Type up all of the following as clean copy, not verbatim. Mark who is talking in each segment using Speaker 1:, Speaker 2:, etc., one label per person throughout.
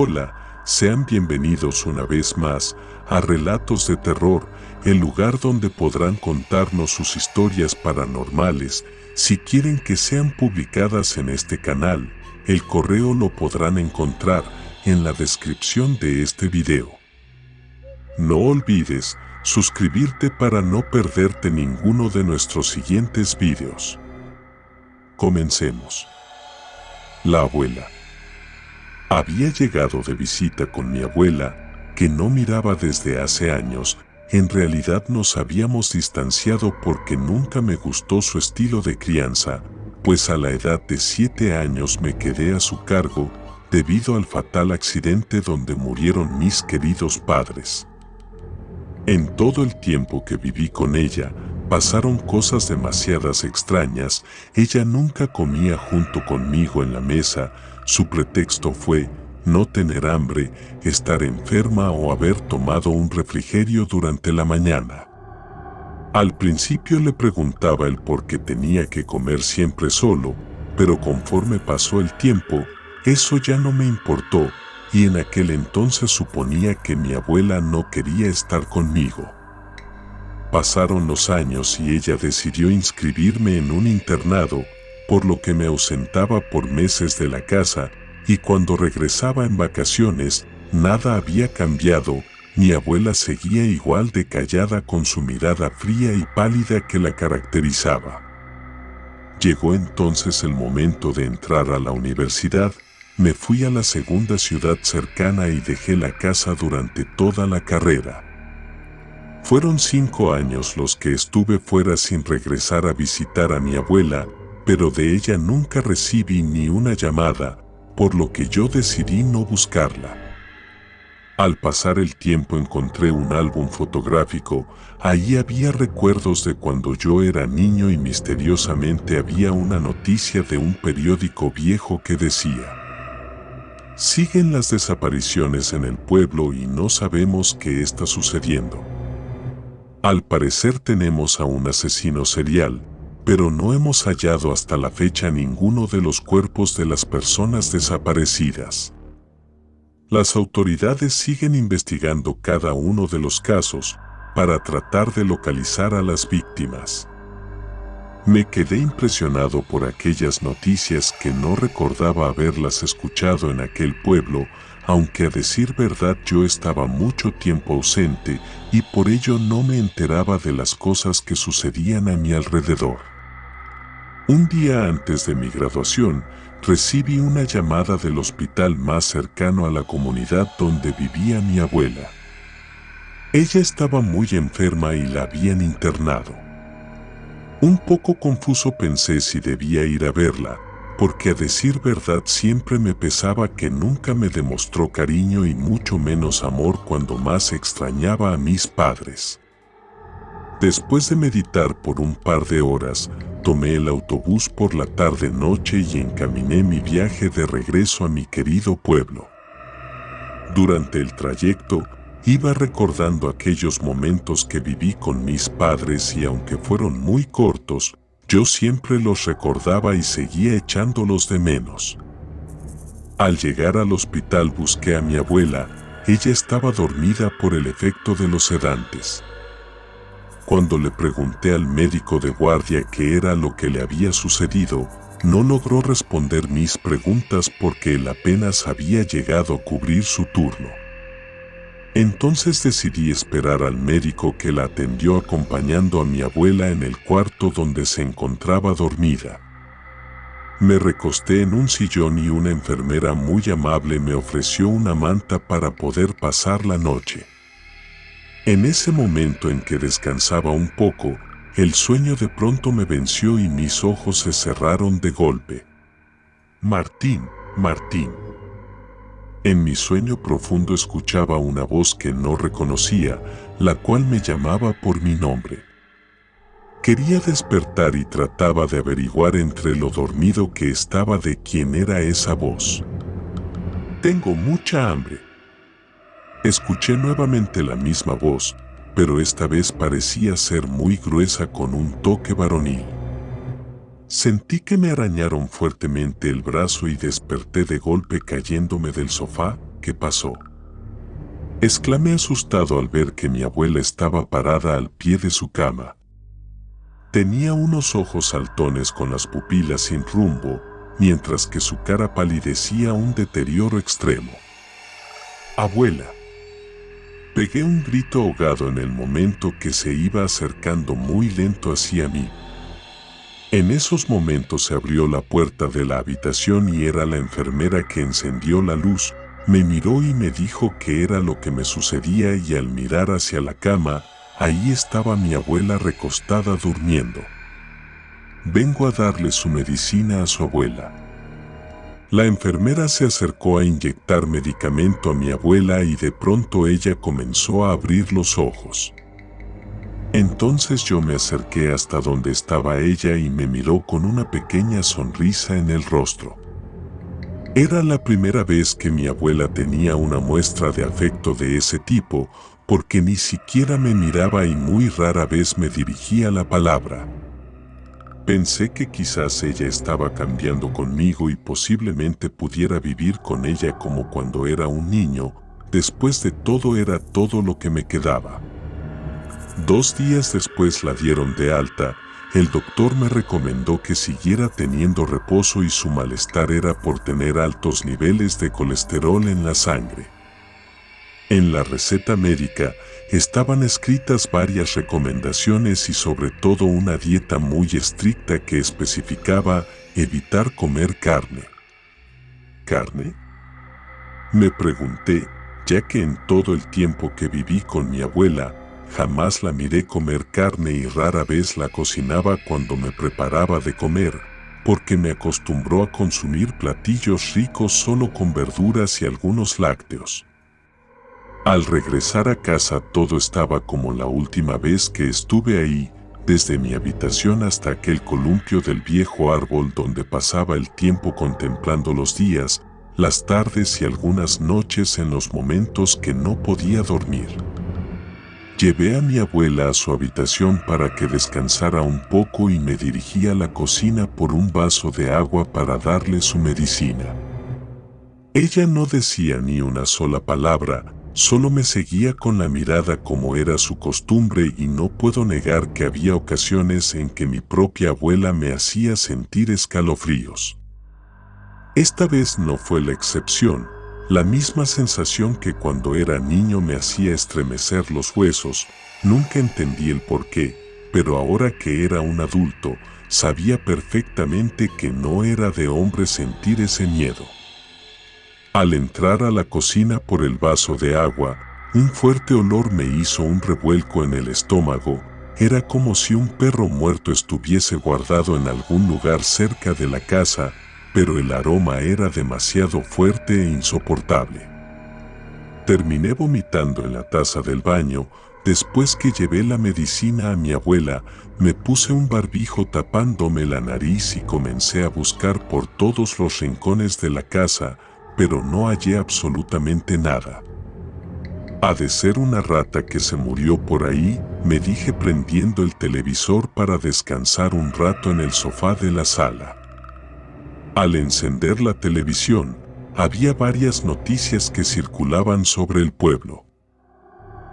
Speaker 1: Hola, sean bienvenidos una vez más a Relatos de Terror, el lugar donde podrán contarnos sus historias paranormales. Si quieren que sean publicadas en este canal, el correo lo podrán encontrar en la descripción de este video. No olvides suscribirte para no perderte ninguno de nuestros siguientes videos. Comencemos. La abuela. Había llegado de visita con mi abuela, que no miraba desde hace años. En realidad nos habíamos distanciado porque nunca me gustó su estilo de crianza, pues a la edad de 7 años me quedé a su cargo debido al fatal accidente donde murieron mis queridos padres. En todo el tiempo que viví con ella, pasaron cosas demasiadas extrañas. Ella nunca comía junto conmigo en la mesa. Su pretexto fue no tener hambre, estar enferma o haber tomado un refrigerio durante la mañana. Al principio le preguntaba el por qué tenía que comer siempre solo, pero conforme pasó el tiempo, eso ya no me importó, y en aquel entonces suponía que mi abuela no quería estar conmigo. Pasaron los años y ella decidió inscribirme en un internado, por lo que me ausentaba por meses de la casa, y cuando regresaba en vacaciones, nada había cambiado. Mi abuela seguía igual de callada con su mirada fría y pálida que la caracterizaba. Llegó entonces el momento de entrar a la universidad. Me fui a la segunda ciudad cercana y dejé la casa durante toda la carrera. Fueron 5 años los que estuve fuera sin regresar a visitar a mi abuela, pero de ella nunca recibí ni una llamada, por lo que yo decidí no buscarla. Al pasar el tiempo encontré un álbum fotográfico. Ahí había recuerdos de cuando yo era niño y misteriosamente había una noticia de un periódico viejo que decía: siguen las desapariciones en el pueblo y no sabemos qué está sucediendo. Al parecer tenemos a un asesino serial, pero no hemos hallado hasta la fecha ninguno de los cuerpos de las personas desaparecidas. Las autoridades siguen investigando cada uno de los casos para tratar de localizar a las víctimas. Me quedé impresionado por aquellas noticias que no recordaba haberlas escuchado en aquel pueblo, aunque a decir verdad yo estaba mucho tiempo ausente y por ello no me enteraba de las cosas que sucedían a mi alrededor. Un día antes de mi graduación, recibí una llamada del hospital más cercano a la comunidad donde vivía mi abuela. Ella estaba muy enferma y la habían internado. Un poco confuso pensé si debía ir a verla, porque a decir verdad siempre me pesaba que nunca me demostró cariño y mucho menos amor cuando más extrañaba a mis padres. Después de meditar por un par de horas, tomé el autobús por la tarde-noche y encaminé mi viaje de regreso a mi querido pueblo. Durante el trayecto, iba recordando aquellos momentos que viví con mis padres y aunque fueron muy cortos, yo siempre los recordaba y seguía echándolos de menos. Al llegar al hospital busqué a mi abuela. Ella estaba dormida por el efecto de los sedantes. Cuando le pregunté al médico de guardia qué era lo que le había sucedido, no logró responder mis preguntas porque él apenas había llegado a cubrir su turno. Entonces decidí esperar al médico que la atendió acompañando a mi abuela en el cuarto donde se encontraba dormida. Me recosté en un sillón y una enfermera muy amable me ofreció una manta para poder pasar la noche. En ese momento en que descansaba un poco, el sueño de pronto me venció y mis ojos se cerraron de golpe. Martín, Martín. En mi sueño profundo escuchaba una voz que no reconocía, la cual me llamaba por mi nombre. Quería despertar y trataba de averiguar entre lo dormido que estaba de quién era esa voz. Tengo mucha hambre. Escuché nuevamente la misma voz, pero esta vez parecía ser muy gruesa con un toque varonil. Sentí que me arañaron fuertemente el brazo y desperté de golpe cayéndome del sofá. ¿qué pasó?, exclamé asustado al ver que mi abuela estaba parada al pie de su cama. Tenía unos ojos saltones con las pupilas sin rumbo, mientras que su cara palidecía un deterioro extremo. «Abuela». Pegué un grito ahogado en el momento que se iba acercando muy lento hacia mí. En esos momentos se abrió la puerta de la habitación y era la enfermera que encendió la luz. Me miró y me dijo qué era lo que me sucedía y al mirar hacia la cama, ahí estaba mi abuela recostada durmiendo. «Vengo a darle su medicina a su abuela». La enfermera se acercó a inyectar medicamento a mi abuela y de pronto ella comenzó a abrir los ojos. Entonces yo me acerqué hasta donde estaba ella y me miró con una pequeña sonrisa en el rostro. Era la primera vez que mi abuela tenía una muestra de afecto de ese tipo, porque ni siquiera me miraba y muy rara vez me dirigía la palabra. Pensé que quizás ella estaba cambiando conmigo y posiblemente pudiera vivir con ella como cuando era un niño. Después de todo era todo lo que me quedaba. 2 días después la dieron de alta. El doctor me recomendó que siguiera teniendo reposo y su malestar era por tener altos niveles de colesterol en la sangre. En la receta médica estaban escritas varias recomendaciones y sobre todo una dieta muy estricta que especificaba evitar comer carne. ¿Carne?, me pregunté, ya que en todo el tiempo que viví con mi abuela, jamás la miré comer carne y rara vez la cocinaba cuando me preparaba de comer, porque me acostumbró a consumir platillos ricos solo con verduras y algunos lácteos. Al regresar a casa todo estaba como la última vez que estuve ahí, desde mi habitación hasta aquel columpio del viejo árbol donde pasaba el tiempo contemplando los días, las tardes y algunas noches en los momentos que no podía dormir. Llevé a mi abuela a su habitación para que descansara un poco y me dirigí a la cocina por un vaso de agua para darle su medicina. Ella no decía ni una sola palabra, solo me seguía con la mirada como era su costumbre y no puedo negar que había ocasiones en que mi propia abuela me hacía sentir escalofríos. Esta vez no fue la excepción, la misma sensación que cuando era niño me hacía estremecer los huesos. Nunca entendí el porqué, pero ahora que era un adulto, sabía perfectamente que no era de hombre sentir ese miedo. Al entrar a la cocina por el vaso de agua, un fuerte olor me hizo un revuelco en el estómago. Era como si un perro muerto estuviese guardado en algún lugar cerca de la casa, pero el aroma era demasiado fuerte e insoportable. Terminé vomitando en la taza del baño. Después que llevé la medicina a mi abuela, me puse un barbijo tapándome la nariz y comencé a buscar por todos los rincones de la casa, pero no hallé absolutamente nada. «Ha de ser una rata que se murió por ahí», me dije prendiendo el televisor para descansar un rato en el sofá de la sala. Al encender la televisión, había varias noticias que circulaban sobre el pueblo.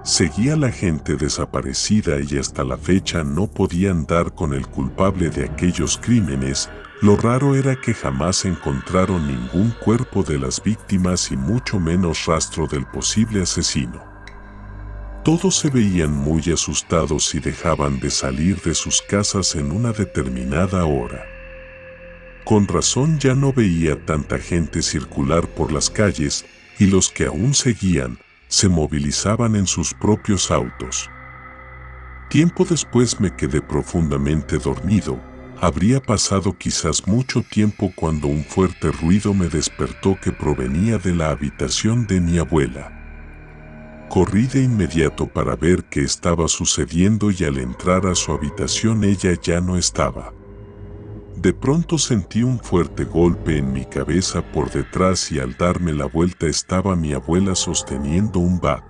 Speaker 1: Seguía la gente desaparecida y hasta la fecha no podían dar con el culpable de aquellos crímenes. Lo raro era que jamás encontraron ningún cuerpo de las víctimas y mucho menos rastro del posible asesino. Todos se veían muy asustados y dejaban de salir de sus casas en una determinada hora. Con razón ya no veía tanta gente circular por las calles y los que aún seguían, se movilizaban en sus propios autos. Tiempo después me quedé profundamente dormido. Habría pasado quizás mucho tiempo cuando un fuerte ruido me despertó que provenía de la habitación de mi abuela. Corrí de inmediato para ver qué estaba sucediendo y al entrar a su habitación ella ya no estaba. De pronto sentí un fuerte golpe en mi cabeza por detrás y al darme la vuelta estaba mi abuela sosteniendo un bat.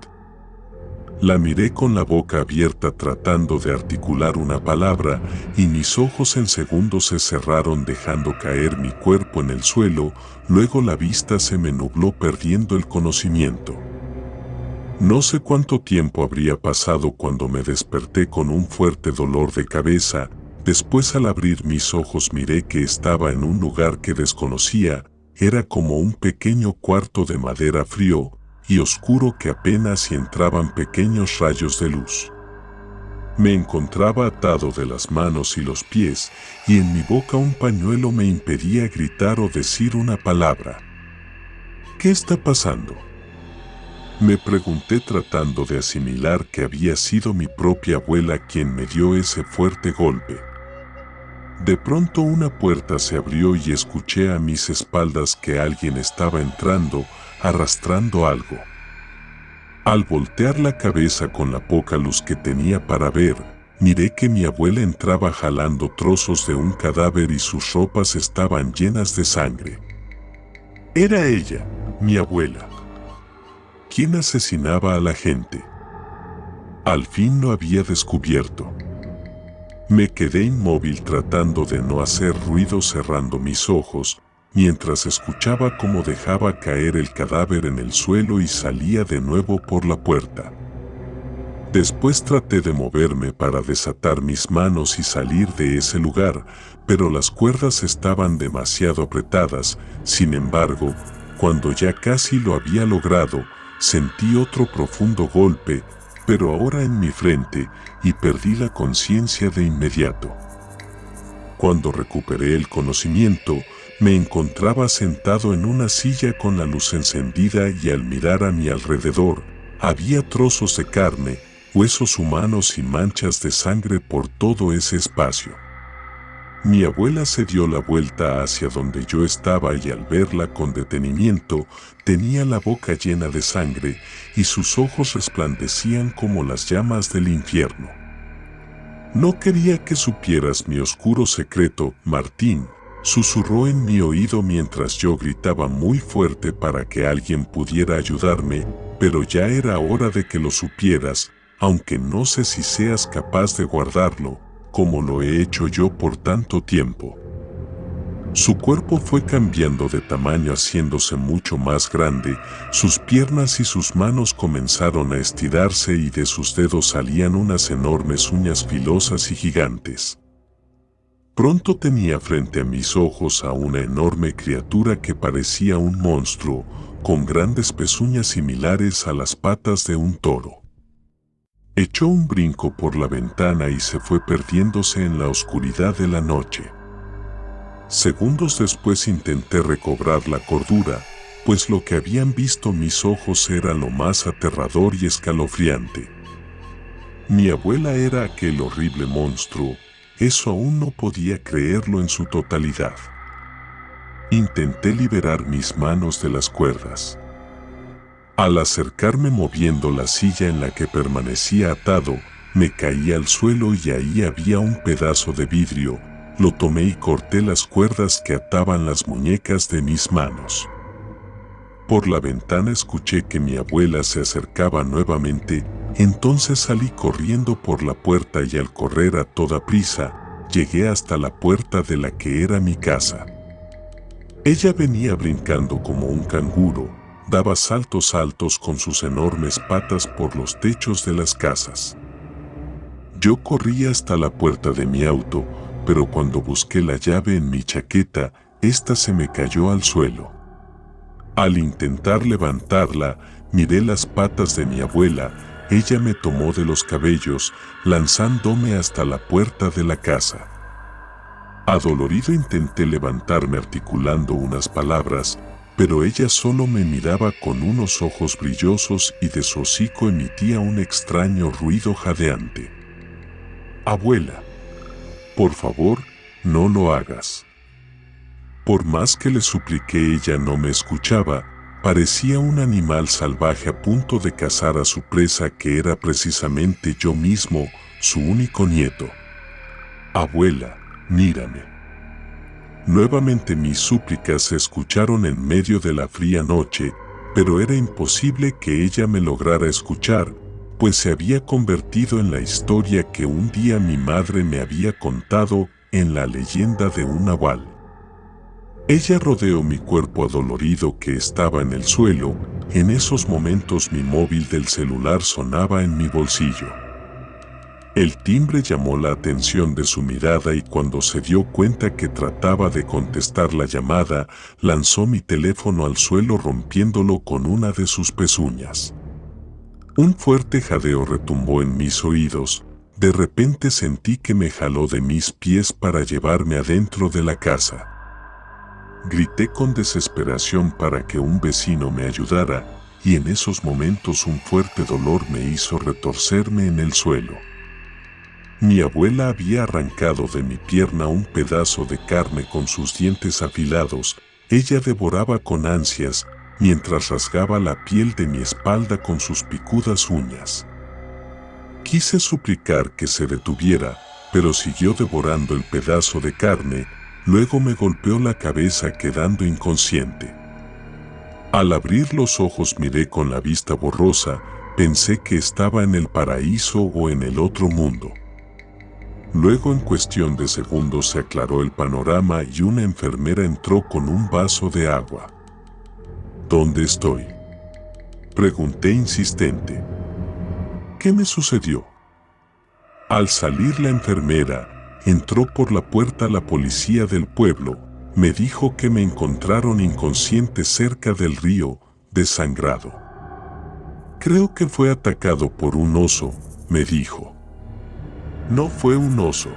Speaker 1: La miré con la boca abierta tratando de articular una palabra y mis ojos en segundos se cerraron dejando caer mi cuerpo en el suelo, luego la vista se me nubló perdiendo el conocimiento. No sé cuánto tiempo habría pasado cuando me desperté con un fuerte dolor de cabeza. Después al abrir mis ojos miré que estaba en un lugar que desconocía, era como un pequeño cuarto de madera frío y oscuro que apenas si entraban pequeños rayos de luz. Me encontraba atado de las manos y los pies y en mi boca un pañuelo me impedía gritar o decir una palabra. ¿Qué está pasando?, me pregunté tratando de asimilar que había sido mi propia abuela quien me dio ese fuerte golpe. De pronto una puerta se abrió y escuché a mis espaldas que alguien estaba entrando, arrastrando algo. Al voltear la cabeza con la poca luz que tenía para ver, miré que mi abuela entraba jalando trozos de un cadáver y sus ropas estaban llenas de sangre. Era ella, mi abuela. ¿Quién asesinaba a la gente? Al fin lo había descubierto. Me quedé inmóvil tratando de no hacer ruido cerrando mis ojos, mientras escuchaba cómo dejaba caer el cadáver en el suelo y salía de nuevo por la puerta. Después traté de moverme para desatar mis manos y salir de ese lugar, pero las cuerdas estaban demasiado apretadas. Sin embargo, cuando ya casi lo había logrado, sentí otro profundo golpe, pero ahora en mi frente, y perdí la conciencia de inmediato. Cuando recuperé el conocimiento, me encontraba sentado en una silla con la luz encendida y al mirar a mi alrededor, había trozos de carne, huesos humanos y manchas de sangre por todo ese espacio. Mi abuela se dio la vuelta hacia donde yo estaba y al verla con detenimiento, tenía la boca llena de sangre y sus ojos resplandecían como las llamas del infierno. No quería que supieras mi oscuro secreto, Martín, susurró en mi oído mientras yo gritaba muy fuerte para que alguien pudiera ayudarme, pero ya era hora de que lo supieras, aunque no sé si seas capaz de guardarlo, como lo he hecho yo por tanto tiempo. Su cuerpo fue cambiando de tamaño haciéndose mucho más grande, sus piernas y sus manos comenzaron a estirarse y de sus dedos salían unas enormes uñas filosas y gigantes. Pronto tenía frente a mis ojos a una enorme criatura que parecía un monstruo, con grandes pezuñas similares a las patas de un toro. Echó un brinco por la ventana y se fue perdiéndose en la oscuridad de la noche. Segundos después intenté recobrar la cordura, pues lo que habían visto mis ojos era lo más aterrador y escalofriante. Mi abuela era aquel horrible monstruo, eso aún no podía creerlo en su totalidad. Intenté liberar mis manos de las cuerdas. Al acercarme moviendo la silla en la que permanecía atado, me caí al suelo y ahí había un pedazo de vidrio. Lo tomé y corté las cuerdas que ataban las muñecas de mis manos. Por la ventana escuché que mi abuela se acercaba nuevamente, entonces salí corriendo por la puerta y al correr a toda prisa, llegué hasta la puerta de la que era mi casa. Ella venía brincando como un canguro, daba saltos altos con sus enormes patas por los techos de las casas. Yo corrí hasta la puerta de mi auto, pero cuando busqué la llave en mi chaqueta, ésta se me cayó al suelo. Al intentar levantarla, miré las patas de mi abuela, ella me tomó de los cabellos, lanzándome hasta la puerta de la casa. Adolorido intenté levantarme articulando unas palabras, pero ella solo me miraba con unos ojos brillosos y de su hocico emitía un extraño ruido jadeante. Abuela, por favor, no lo hagas. Por más que le supliqué, ella no me escuchaba, parecía un animal salvaje a punto de cazar a su presa que era precisamente yo mismo, su único nieto. Abuela, mírame. Nuevamente mis súplicas se escucharon en medio de la fría noche, pero era imposible que ella me lograra escuchar, pues se había convertido en la historia que un día mi madre me había contado en la leyenda de un nahual. Ella rodeó mi cuerpo adolorido que estaba en el suelo. En esos momentos mi móvil del celular sonaba en mi bolsillo. El timbre llamó la atención de su mirada y cuando se dio cuenta que trataba de contestar la llamada, lanzó mi teléfono al suelo rompiéndolo con una de sus pezuñas. Un fuerte jadeo retumbó en mis oídos. De repente sentí que me jaló de mis pies para llevarme adentro de la casa. Grité con desesperación para que un vecino me ayudara, y en esos momentos un fuerte dolor me hizo retorcerme en el suelo. Mi abuela había arrancado de mi pierna un pedazo de carne con sus dientes afilados. Ella devoraba con ansias, mientras rasgaba la piel de mi espalda con sus picudas uñas. Quise suplicar que se detuviera, pero siguió devorando el pedazo de carne. Luego me golpeó la cabeza quedando inconsciente. Al abrir los ojos miré con la vista borrosa, pensé que estaba en el paraíso o en el otro mundo. Luego en cuestión de segundos se aclaró el panorama y una enfermera entró con un vaso de agua. ¿Dónde estoy?, pregunté insistente. ¿Qué me sucedió? Al salir la enfermera, entró por la puerta la policía del pueblo. Me dijo que me encontraron inconsciente cerca del río, desangrado. Creo que fue atacado por un oso, me dijo. No fue un oso.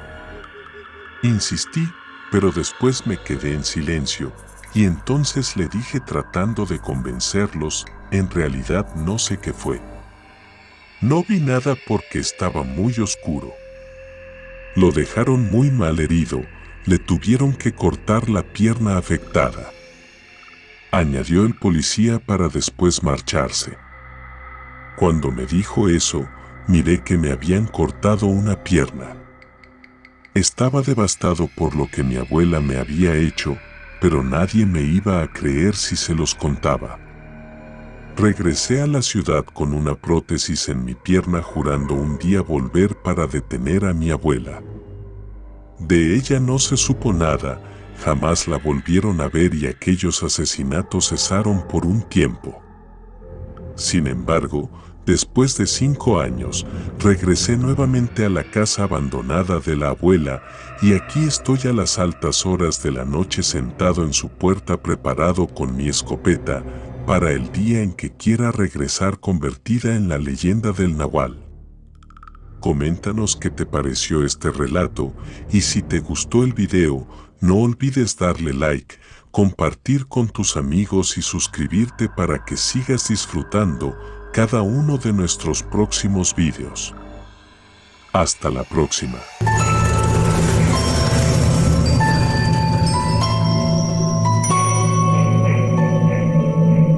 Speaker 1: Insistí, pero después me quedé en silencio, y entonces le dije tratando de convencerlos, en realidad no sé qué fue. No vi nada porque estaba muy oscuro. Lo dejaron muy mal herido, le tuvieron que cortar la pierna afectada, añadió el policía para después marcharse. Cuando me dijo eso, miré que me habían cortado una pierna. Estaba devastado por lo que mi abuela me había hecho, pero nadie me iba a creer si se los contaba. Regresé a la ciudad con una prótesis en mi pierna jurando un día volver para detener a mi abuela. De ella no se supo nada, jamás la volvieron a ver y aquellos asesinatos cesaron por un tiempo. Sin embargo, después de 5 años, regresé nuevamente a la casa abandonada de la abuela y aquí estoy a las altas horas de la noche sentado en su puerta preparado con mi escopeta para el día en que quiera regresar convertida en la leyenda del nahual. Coméntanos qué te pareció este relato y si te gustó el video, no olvides darle like, compartir con tus amigos y suscribirte para que sigas disfrutando cada uno de nuestros próximos videos. Hasta la próxima.